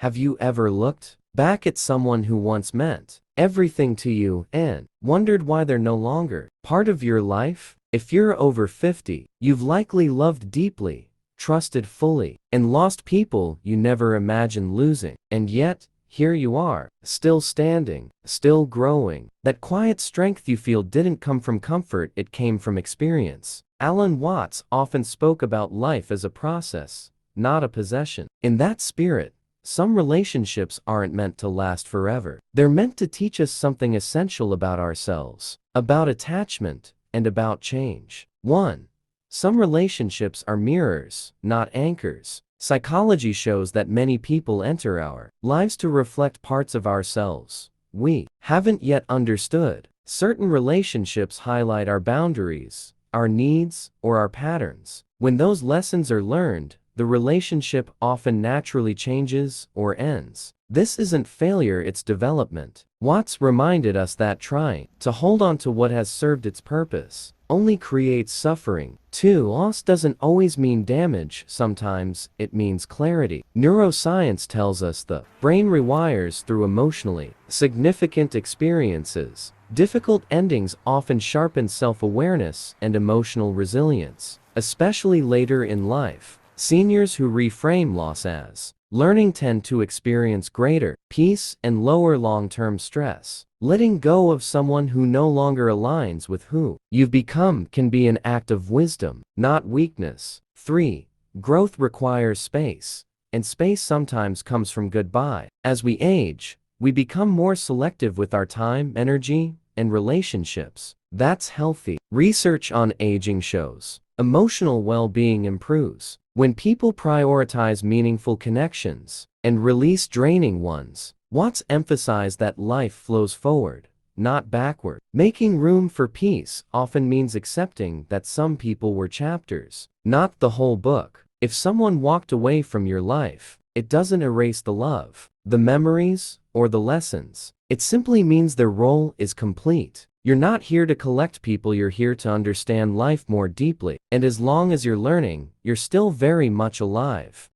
Have you ever looked back at someone who once meant everything to you and wondered why they're no longer part of your life? If you're over 50, you've likely loved deeply, trusted fully, and lost people you never imagined losing. And yet, here you are, still standing, still growing. That quiet strength you feel didn't come from comfort, it came from experience. Alan Watts often spoke about life as a process, not a possession. In that spirit, some relationships aren't meant to last forever. They're meant to teach us something essential about ourselves, about attachment, and about change. 1. Some relationships are mirrors, not anchors. Psychology shows that many people enter our lives to reflect parts of ourselves we haven't yet understood. Certain relationships highlight our boundaries, our needs, or our patterns. When those lessons are learned, the relationship often naturally changes or ends. This isn't failure, it's development. Watts reminded us that trying to hold on to what has served its purpose only creates suffering. 2. Loss doesn't always mean damage, sometimes it means clarity. Neuroscience tells us the brain rewires through emotionally significant experiences. Difficult endings often sharpen self-awareness and emotional resilience, especially later in life. Seniors who reframe loss as learning tend to experience greater peace and lower long-term stress. Letting go of someone who no longer aligns with who you've become can be an act of wisdom, not weakness. 3. Growth requires space, and space sometimes comes from goodbye. As we age, we become more selective with our time, energy, and relationships. That's healthy. Research on aging shows emotional well-being improves when people prioritize meaningful connections and release draining ones. Watts emphasized that life flows forward, not backward. Making room for peace often means accepting that some people were chapters, not the whole book. If someone walked away from your life, it doesn't erase the love, the memories, or the lessons. It simply means their role is complete. You're not here to collect people, you're here to understand life more deeply. And as long as you're learning, you're still very much alive.